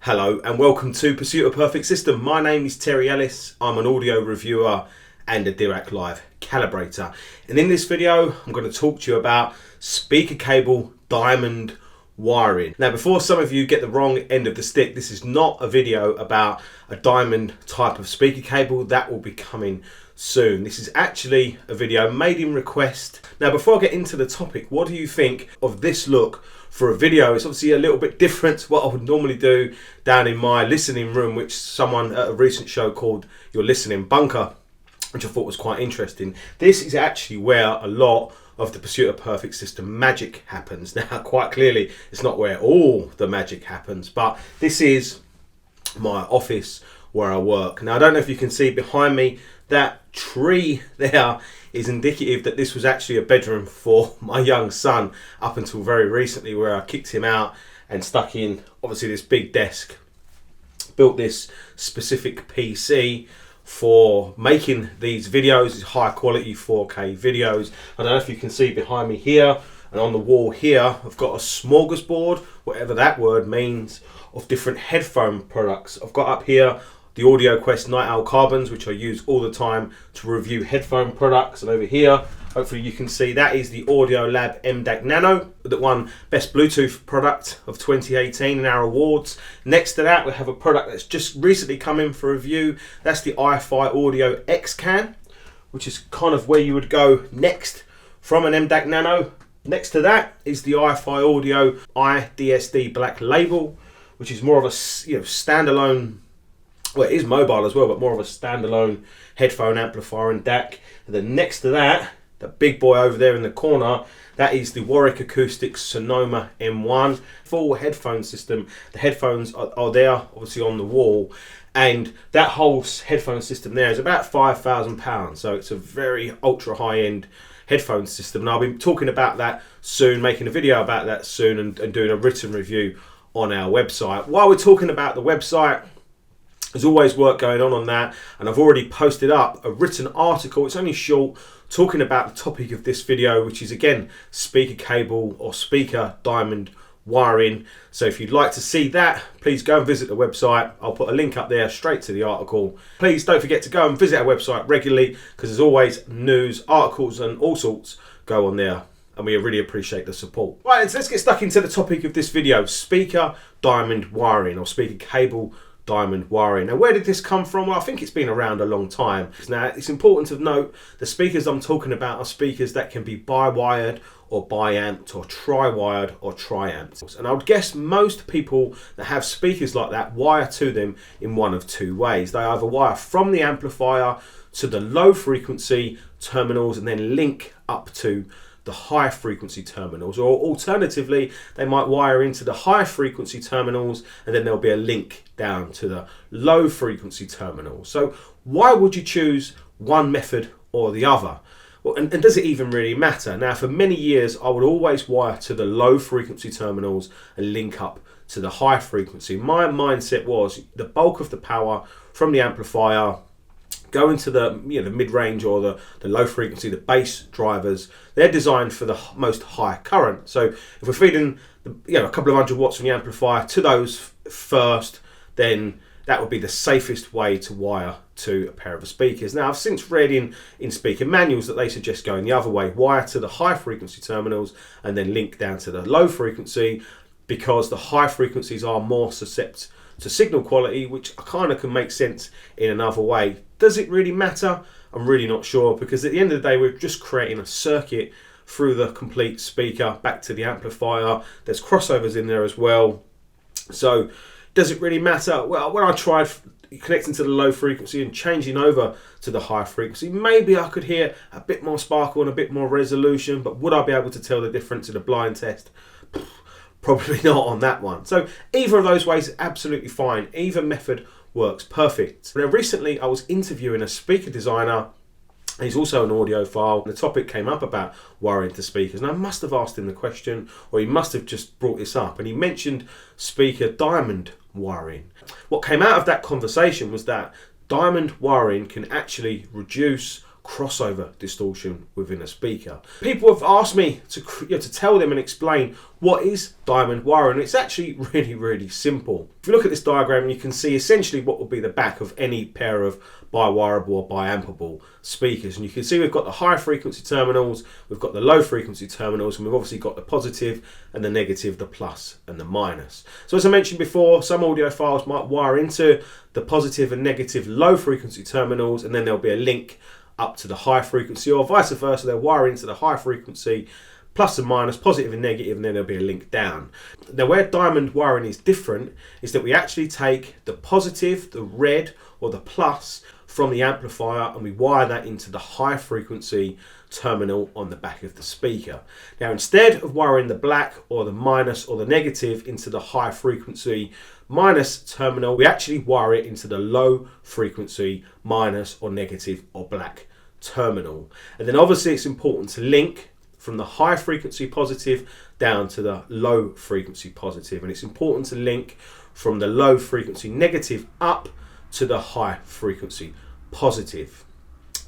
Hello and welcome to Pursuit of Perfect System. My name is Terry Ellis. I'm an audio reviewer and a Dirac Live Calibrator. And in this video, I'm going to talk to you about speaker cable diamond wiring. Now, before some of you get the wrong end of the stick, this is not a video about a diamond type of speaker cable. That will be coming soon. This is actually a video made in request. Now, before I get into the topic, what do you think of this look for a video? It's obviously a little bit different to what I would normally do down in my listening room, which someone at a recent show called Your Listening Bunker, which I thought was quite interesting. This is actually where a lot of the Pursuit of Perfect System magic happens. Now, quite clearly, it's not where all the magic happens, but this is my office where I work. Now, I don't know if you can see behind me, that tree there is indicative that this was actually a bedroom for my young son up until very recently, where I kicked him out and stuck in obviously this big desk. Built this specific PC for making these videos, these high quality 4K videos. I don't know if you can see behind me here and on the wall here, I've got a smorgasbord, whatever that word means, of different headphone products. I've got up here the AudioQuest Night Owl Carbons, which I use all the time to review headphone products. And over here, hopefully you can see, that is the Audiolab M Dac Nano that won Best Bluetooth Product of 2018 in our awards. Next to that, we have a product that's just recently come in for review. That's the Ifi Audio XCan, which is kind of where you would go next from an M Dac Nano. Next to that is the Ifi Audio iDSD Black Label, which is more of a standalone. Well, it is mobile as well, but more of a standalone headphone amplifier and DAC. And then next to that, the big boy over there in the corner, that is the Warwick Acoustics Sonoma M1 full headphone system. The headphones are there, obviously on the wall, and that whole headphone system there is about £5,000. So it's a very ultra high-end headphone system. And I'll be talking about that soon, making a video about that soon, and doing a written review on our website. While we're talking about the website, there's always work going on that, and I've already posted up a written article. It's only short, talking about the topic of this video, which is again speaker cable or speaker diamond wiring. So if you'd like to see that, please go and visit the website. I'll put a link up there straight to the article. Please don't forget to go and visit our website regularly, because there's always news, articles and all sorts go on there, and we really appreciate the support. Right, so let's get stuck into the topic of this video: speaker diamond wiring or speaker cable diamond wiring. Now, where did this come from? Well, I think it's been around a long time. Now, it's important to note the speakers I'm talking about are speakers that can be bi-wired or bi-amped or tri-wired or tri-amped. And I would guess most people that have speakers like that wire to them in one of two ways. They either wire from the amplifier to the low frequency terminals and then link up to the high frequency terminals, or alternatively they might wire into the high frequency terminals and then there'll be a link down to the low frequency terminals. So why would you choose one method or the other? Well, and does it even really matter? Now, for many years I would always wire to the low frequency terminals and link up to the high frequency. My mindset was the bulk of the power from the amplifier going to the the mid-range or the low frequency, the bass drivers, they're designed for the most high current. So if we're feeding a couple of 100 watts from the amplifier to those first, then that would be the safest way to wire to a pair of speakers. Now, I've since read in speaker manuals that they suggest going the other way, wire to the high frequency terminals and then link down to the low frequency, because the high frequencies are more susceptible to signal quality, which kind of can make sense in another way. Does it really matter? I'm really not sure, because at the end of the day, we're just creating a circuit through the complete speaker back to the amplifier. There's crossovers in there as well. So does it really matter? Well, when I tried connecting to the low frequency and changing over to the high frequency, maybe I could hear a bit more sparkle and a bit more resolution, but would I be able to tell the difference in a blind test? Probably not on that one. So either of those ways is absolutely fine. Either method works perfect. Now, recently I was interviewing a speaker designer. He's also an audiophile. The topic came up about wiring to speakers, and I must have asked him the question, or he must have just brought this up, and he mentioned speaker diamond wiring. What came out of that conversation was that diamond wiring can actually reduce crossover distortion within a speaker. People have asked me to tell them and explain what is diamond wiring. It's actually really simple. If you look at this diagram, you can see essentially what will be the back of any pair of bi-wireable or bi-ampable speakers, and you can see we've got the high frequency terminals, we've got the low frequency terminals, and we've obviously got the positive and the negative, the plus and the minus. So as I mentioned before, some audiophiles might wire into the positive and negative low frequency terminals, and then there'll be a link up to the high frequency, or vice versa, they'll wire into the high frequency plus and minus, positive and negative, and then there'll be a link down. Now where diamond wiring is different is that we actually take the positive, the red or the plus from the amplifier, and we wire that into the high frequency terminal on the back of the speaker. Now instead of wiring the black or the minus or the negative into the high frequency minus terminal, we actually wire it into the low frequency minus or negative or black terminal. And then obviously it's important to link from the high frequency positive down to the low frequency positive, and it's important to link from the low frequency negative up to the high frequency positive.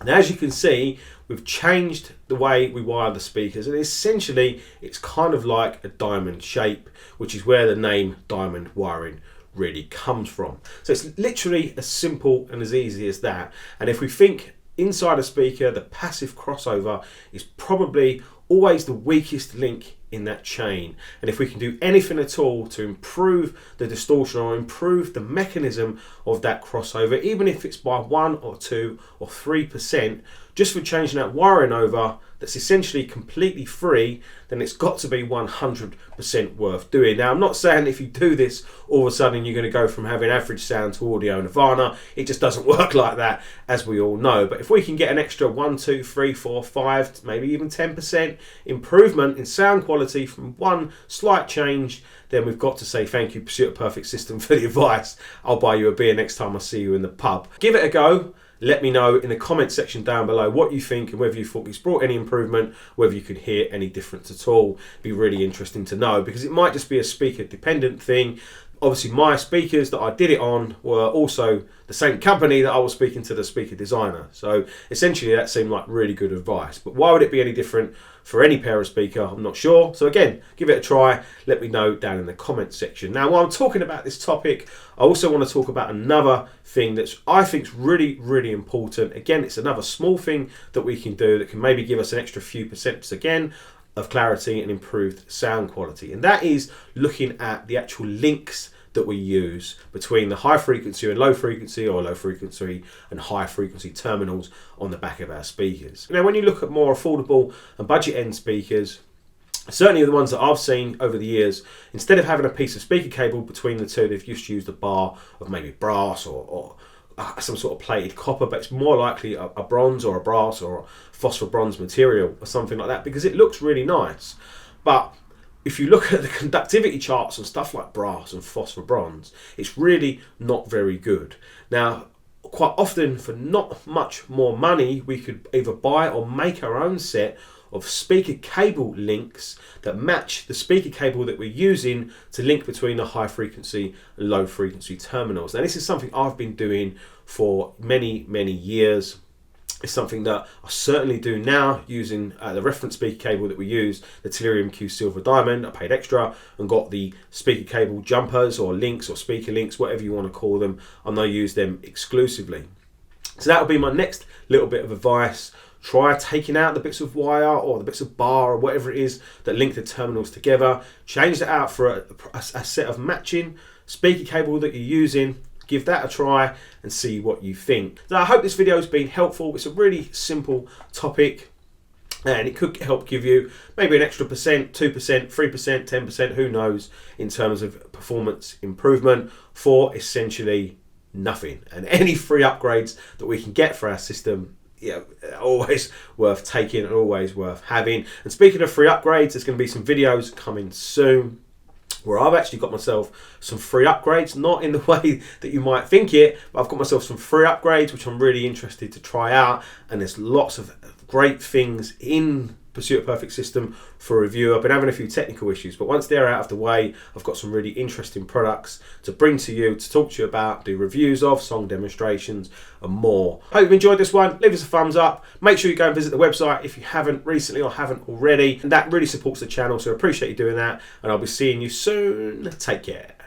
Now as you can see, we've changed the way we wire the speakers, and essentially it's kind of like a diamond shape, which is where the name diamond wiring really comes from. So it's literally as simple and as easy as that. And if we think inside a speaker, the passive crossover is probably always the weakest link in that chain, and if we can do anything at all to improve the distortion or improve the mechanism of that crossover, even if it's by 1 or 2 or 3%, just for changing that wiring over, that's essentially completely free, then it's got to be 100% worth doing. Now I'm not saying if you do this all of a sudden you're going to go from having average sound to audio nirvana. It just doesn't work like that, as we all know. But if we can get an extra 1, 2, 3, 4, 5, maybe even 10% improvement in sound quality from one slight change, then we've got to say thank you, Pursuit of Perfect System, for the advice. I'll buy you a beer next time I see you in the pub. Give it a go. Let me know in the comment section down below what you think and whether you thought it's brought any improvement, whether you could hear any difference at all. It'd be really interesting to know, because it might just be a speaker dependent thing. Obviously my speakers that I did it on were also the same company that I was speaking to the speaker designer. So essentially that seemed like really good advice. But why would it be any different for any pair of speaker? I'm not sure. So again, give it a try. Let me know down in the comment section. Now while I'm talking about this topic, I also want to talk about another thing that's I think is really important. Again, it's another small thing that we can do that can maybe give us an extra few percent again of clarity and improved sound quality, and that is looking at the actual links that we use between the high frequency and low frequency, or low frequency and high frequency terminals on the back of our speakers. Now when you look at more affordable and budget end speakers, certainly the ones that I've seen over the years, instead of having a piece of speaker cable between the two, they've just used a bar of maybe brass or some sort of plated copper, but it's more likely a bronze or a brass or a phosphor bronze material or something like that, because it looks really nice. But if you look at the conductivity charts and stuff like brass and phosphor bronze, it's really not very good. Now quite often for not much more money, we could either buy or make our own set of speaker cable links that match the speaker cable that we're using to link between the high frequency and low frequency terminals. Now this is something I've been doing for many years. It's something that I certainly do now using the reference speaker cable that we use, the Tellurium Q Silver Diamond. I paid extra and got the speaker cable jumpers or links or speaker links, whatever you want to call them, and I use them exclusively. So that would be my next little bit of advice. Try taking out the bits of wire or the bits of bar or whatever it is that link the terminals together. Change that out for a set of matching speaker cable that you're using. Give that a try and see what you think. So I hope this video has been helpful. It's a really simple topic, and it could help give you maybe an extra 2%, 3%, 10%, who knows, in terms of performance improvement for essentially nothing. And any free upgrades that we can get for our system, yeah, always worth taking and always worth having. And speaking of free upgrades, there's going to be some videos coming soon where I've actually got myself some free upgrades, not in the way that you might think it, but I've got myself some free upgrades which I'm really interested to try out, and there's lots of great things in Pursuit a Perfect System for review. I've been having a few technical issues, but once they're out of the way, I've got some really interesting products to bring to you, to talk to you about, do reviews of, song demonstrations and more. Hope you've enjoyed this one. Leave us a thumbs up. Make sure you go and visit the website if you haven't recently or haven't already, and that really supports the channel, so I appreciate you doing that, and I'll be seeing you soon. Take care.